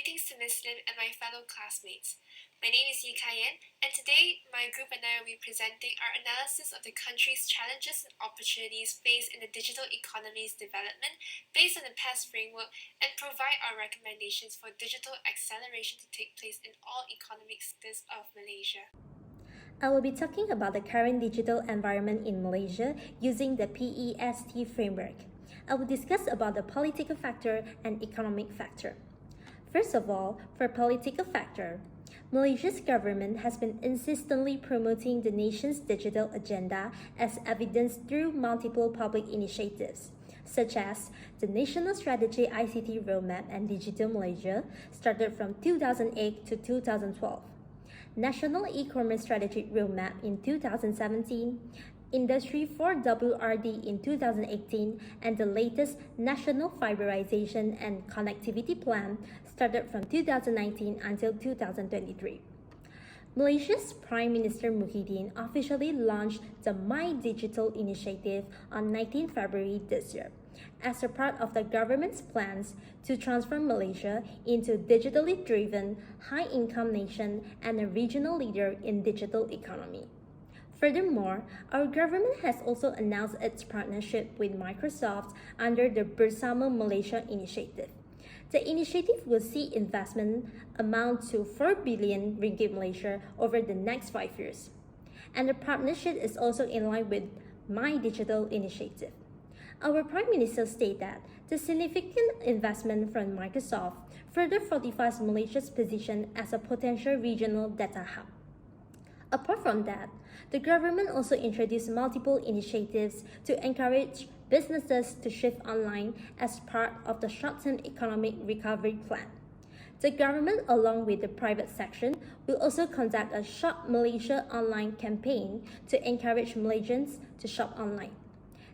Greetings to Ms. Lim and my fellow classmates. My name is DECN, and today my group and I will be presenting our analysis of the country's challenges and opportunities faced in the digital economy's development based on the PASS framework and provide our recommendations for digital acceleration to take place in all economic sectors of Malaysia. I will be talking about the current digital environment in Malaysia using the PEST framework. I will discuss about the political factor and economic factor. First of all, for political factor, Malaysia's government has been insistently promoting the nation's digital agenda as evidenced through multiple public initiatives, such as the National Strategy ICT Roadmap and Digital Malaysia, started from 2008 to 2012, National E-commerce Strategy Roadmap in 2017, Industry 4WRD in 2018, and the latest National Fiberization and Connectivity Plan started from 2019 until 2023. Malaysia's Prime Minister Muhyiddin officially launched the My Digital initiative on 19 February this year as a part of the government's plans to transform Malaysia into a digitally driven, high-income nation and a regional leader in digital economy. Furthermore, our government has also announced its partnership with Microsoft under the Bersama Malaysia initiative. The initiative will see investment amount to 4 billion ringgit Malaysia over the next 5 years. And the partnership is also in line with My Digital initiative. Our Prime Minister stated that the significant investment from Microsoft further fortifies Malaysia's position as a potential regional data hub. Apart from that, the government also introduced multiple initiatives to encourage businesses to shift online as part of the short-term economic recovery plan. The government, along with the private section, will also conduct a Shop Malaysia Online campaign to encourage Malaysians to shop online.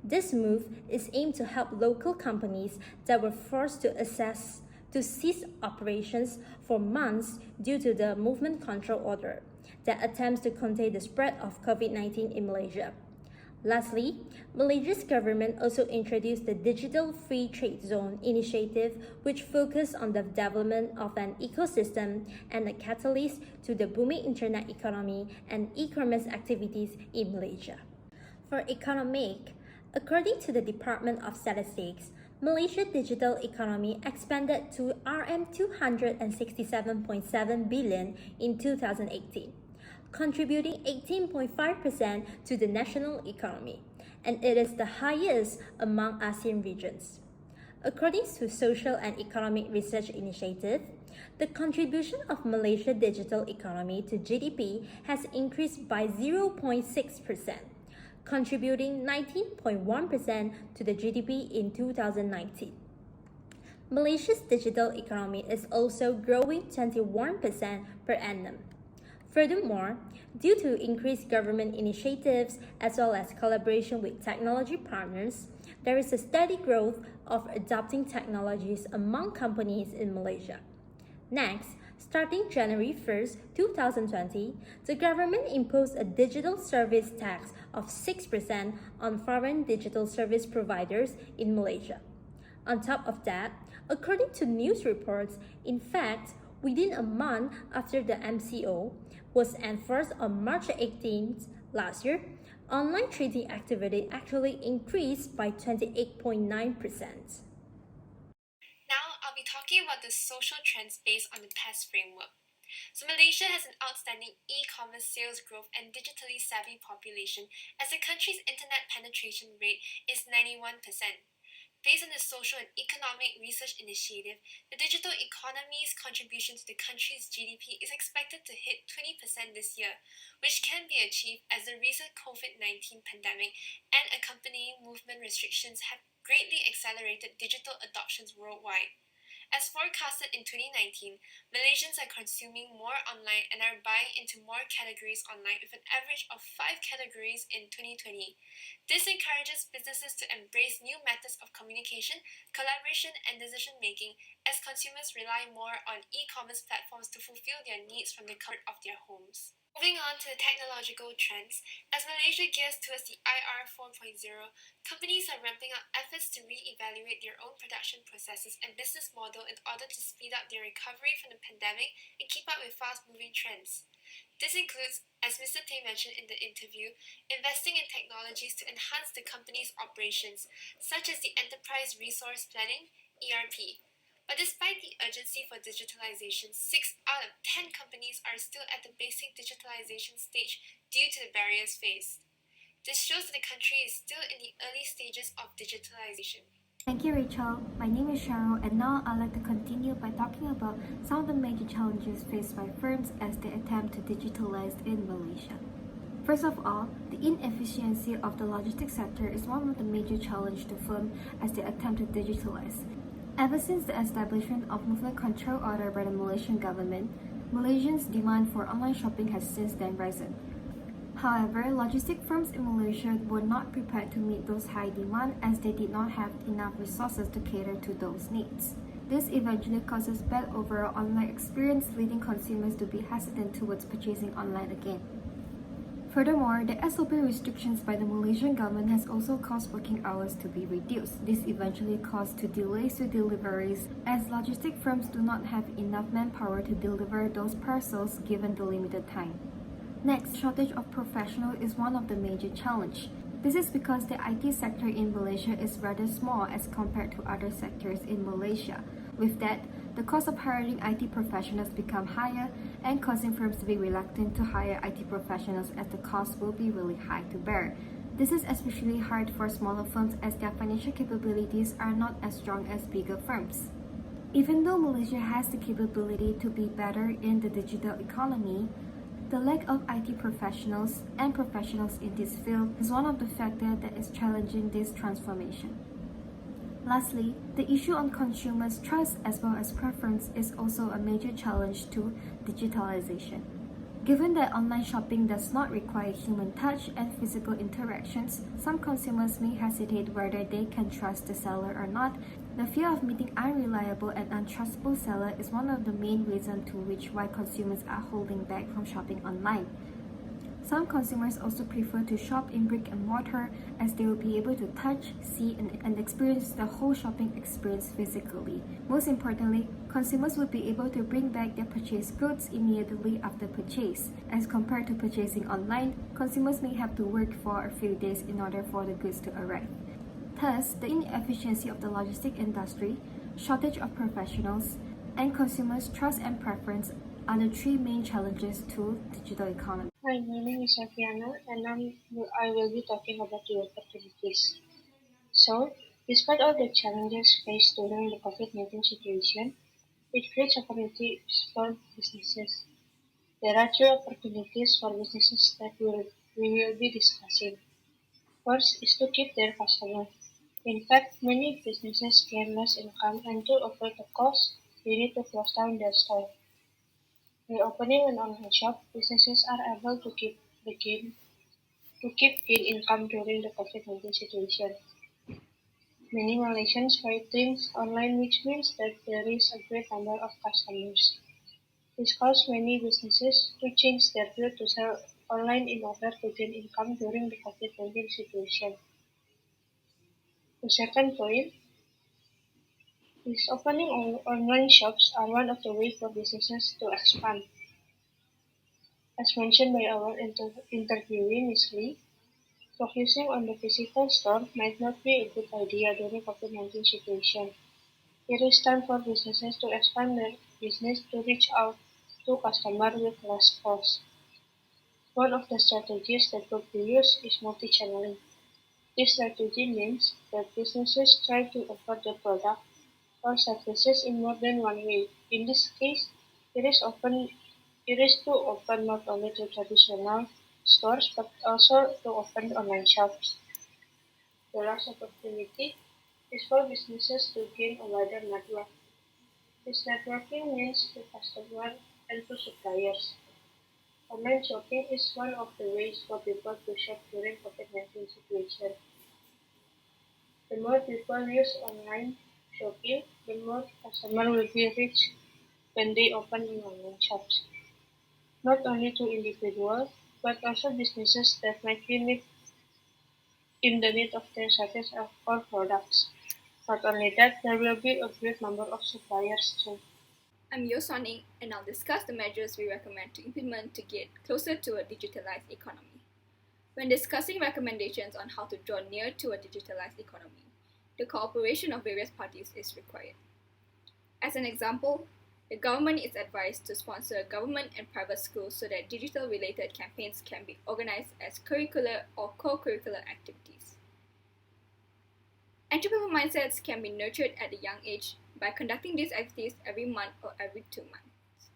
This move is aimed to help local companies that were forced to cease operations for months due to the movement control order that attempts to contain the spread of COVID-19 in Malaysia. Lastly, Malaysia's government also introduced the Digital Free Trade Zone initiative, which focused on the development of an ecosystem and a catalyst to the booming internet economy and e-commerce activities in Malaysia. For economic, according to the Department of Statistics, Malaysia's digital economy expanded to RM 267.7 billion in 2018, contributing 18.5% to the national economy, and it is the highest among ASEAN regions. According to Social and Economic Research Initiative, the contribution of Malaysia's digital economy to GDP has increased by 0.6%. Contributing 19.1% to the GDP in 2019. Malaysia's digital economy is also growing 21% per annum. Furthermore, due to increased government initiatives as well as collaboration with technology partners, there is a steady growth of adopting technologies among companies in Malaysia. Next, starting January 1st, 2020, the government imposed a digital service tax of 6% on foreign digital service providers in Malaysia. On top of that, according to news reports, in fact, within a month after the MCO was enforced on March 18th last year, online trading activity actually increased by 28.9%. I'll be talking about the social trends based on the PASS framework. So Malaysia has an outstanding e-commerce sales growth and digitally savvy population as the country's internet penetration rate is 91%. Based on the Social and Economic Research Initiative, the digital economy's contribution to the country's GDP is expected to hit 20% this year, which can be achieved as the recent COVID-19 pandemic and accompanying movement restrictions have greatly accelerated digital adoptions worldwide. As forecasted in 2019, Malaysians are consuming more online and are buying into more categories online with an average of 5 categories in 2020. This encourages businesses to embrace new methods of communication, collaboration, and decision-making as consumers rely more on e-commerce platforms to fulfill their needs from the comfort of their homes. Moving on to the technological trends, as Malaysia gears towards the IR 4.0, companies are ramping up efforts to re-evaluate their own production processes and business model in order to speed up their recovery from the pandemic and keep up with fast-moving trends. This includes, as Mr. Tay mentioned in the interview, investing in technologies to enhance the company's operations, such as the Enterprise Resource Planning (ERP). But despite the urgency for digitalization, 6 out of 10 companies are still at the basic digitalization stage due to the barriers faced. This shows that the country is still in the early stages of digitalization. Thank you, Rachel. My name is Cheryl, and now I'd like to continue by talking about some of the major challenges faced by firms as they attempt to digitalize in Malaysia. First of all, the inefficiency of the logistics sector is one of the major challenges to firms as they attempt to digitalize. Ever since the establishment of Movement Control Order by the Malaysian government, Malaysians' demand for online shopping has since then risen. However, logistic firms in Malaysia were not prepared to meet those high demand as they did not have enough resources to cater to those needs. This eventually causes bad overall online experience, leading consumers to be hesitant towards purchasing online again. Furthermore, the SOP restrictions by the Malaysian government has also caused working hours to be reduced. This eventually caused to delays to deliveries as logistic firms do not have enough manpower to deliver those parcels given the limited time. Next, shortage of professionals is one of the major challenges. This is because the IT sector in Malaysia is rather small as compared to other sectors in Malaysia. With that, the cost of hiring IT professionals become higher and causing firms to be reluctant to hire IT professionals as the cost will be really high to bear. This is especially hard for smaller firms as their financial capabilities are not as strong as bigger firms. Even though Malaysia has the capability to be better in the digital economy, the lack of IT professionals and professionals in this field is one of the factors that is challenging this transformation. Lastly, the issue on consumers' trust as well as preference is also a major challenge to digitalization. Given that online shopping does not require human touch and physical interactions, some consumers may hesitate whether they can trust the seller or not. The fear of meeting unreliable and untrustable seller is one of the main reasons to which why consumers are holding back from shopping online. Some consumers also prefer to shop in brick and mortar as they will be able to touch, see, and experience the whole shopping experience physically. Most importantly, consumers will be able to bring back their purchased goods immediately after purchase. As compared to purchasing online, consumers may have to work for a few days in order for the goods to arrive. Thus, the inefficiency of the logistic industry, shortage of professionals, and consumers' trust and preference are the three main challenges to digital economy. Hi, my name is Safiana, and I will be talking about the opportunities. So, despite all the challenges faced during the COVID-19 situation, it creates opportunities for businesses. There are three opportunities for businesses that we will be discussing. First is to keep their customers. In fact, many businesses gain less income and to avoid the cost, they need to close down their store. By opening an online shop, businesses are able to keep gain income during the COVID-19 situation. Many Malaysians buy things online, which means that there is a great number of customers. This caused many businesses to change their view to sell online in order to gain income during the COVID-19 situation. The second point is opening online shops are one of the ways for businesses to expand. As mentioned by our interviewee, Ms. Lee, focusing on the physical store might not be a good idea during COVID-19 situation. It is time for businesses to expand their business to reach out to customers with less cost. One of the strategies that could be used is multi-channeling. This strategy means that businesses try to offer the product or services in more than one way. In this case, it is often it is to open not only to traditional stores but also to open online shops. The last opportunity is for businesses to gain a wider network. This networking means to customers and to suppliers. Online shopping is one of the ways for people to shop during COVID-19 situation. The more people use online shopping, the more customers will be reached when they open in online shops. not only to individuals, but also businesses that might be in the need of their services or products. Not only that, there will be a great number of suppliers too. I'm Yosani, and I'll discuss the measures we recommend to implement to get closer to a digitalized economy. When discussing recommendations on how to draw near to a digitalized economy, the cooperation of various parties is required. As an example, the government is advised to sponsor government and private schools so that digital related campaigns can be organized as curricular or co curricular activities. Entrepreneurial mindsets can be nurtured at a young age by conducting these activities every month or every 2 months.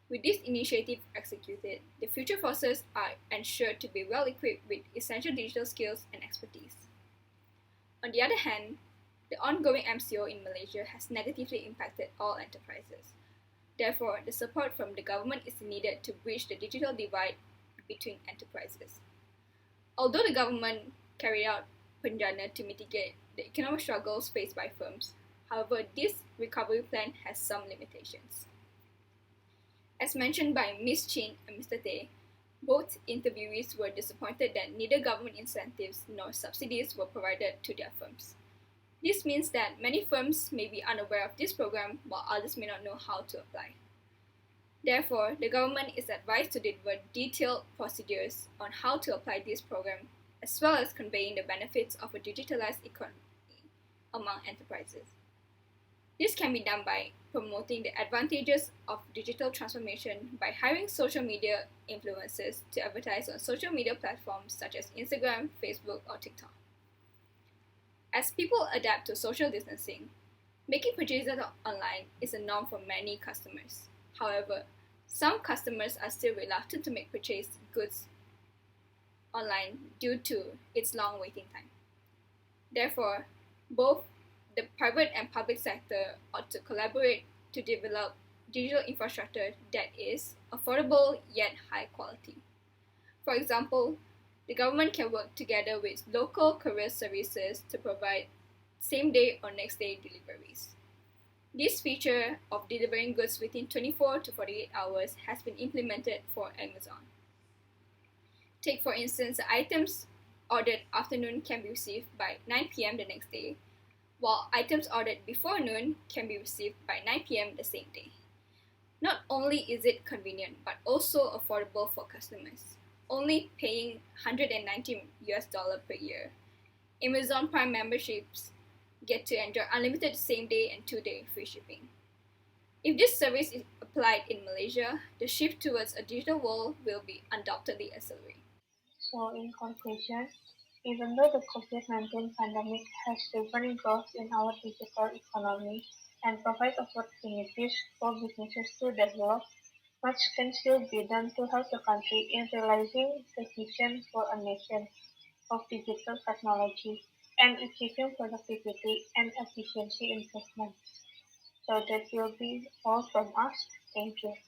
With this initiative executed, the future forces are ensured to be well equipped with essential digital skills and expertise. On the other hand, the ongoing MCO in Malaysia has negatively impacted all enterprises. Therefore, the support from the government is needed to bridge the digital divide between enterprises. Although the government carried out Penjana to mitigate the economic struggles faced by firms, however, this recovery plan has some limitations. As mentioned by Ms. Chin and Mr. Tay, both interviewees were disappointed that neither government incentives nor subsidies were provided to their firms. This means that many firms may be unaware of this program while others may not know how to apply. Therefore, the government is advised to deliver detailed procedures on how to apply this program, as well as conveying the benefits of a digitalized economy among enterprises. This can be done by promoting the advantages of digital transformation by hiring social media influencers to advertise on social media platforms such as Instagram, Facebook, or TikTok. As people adapt to social distancing, making purchases online is a norm for many customers. However, some customers are still reluctant to make purchase goods online due to its long waiting time. Therefore, both the private and public sector ought to collaborate to develop digital infrastructure that is affordable yet high quality. For example, the government can work together with local courier services to provide same day or next day deliveries. This feature of delivering goods within 24 to 48 hours has been implemented for Amazon. Take for instance, the items ordered afternoon can be received by 9 p.m. the next day, while items ordered before noon can be received by 9 p.m. the same day. Not only is it convenient, but also affordable for customers, only paying $190 per year. Amazon Prime memberships get to enjoy unlimited same-day and two-day free shipping. If this service is applied in Malaysia, the shift towards a digital world will be undoubtedly accelerated. So, in conclusion, even though the COVID-19 pandemic has driven growth in our digital economy and provide opportunities for businesses to develop, much can still be done to help the country in realizing the vision for a nation of digital technology and achieving productivity and efficiency improvements. So that will be all from us. Thank you.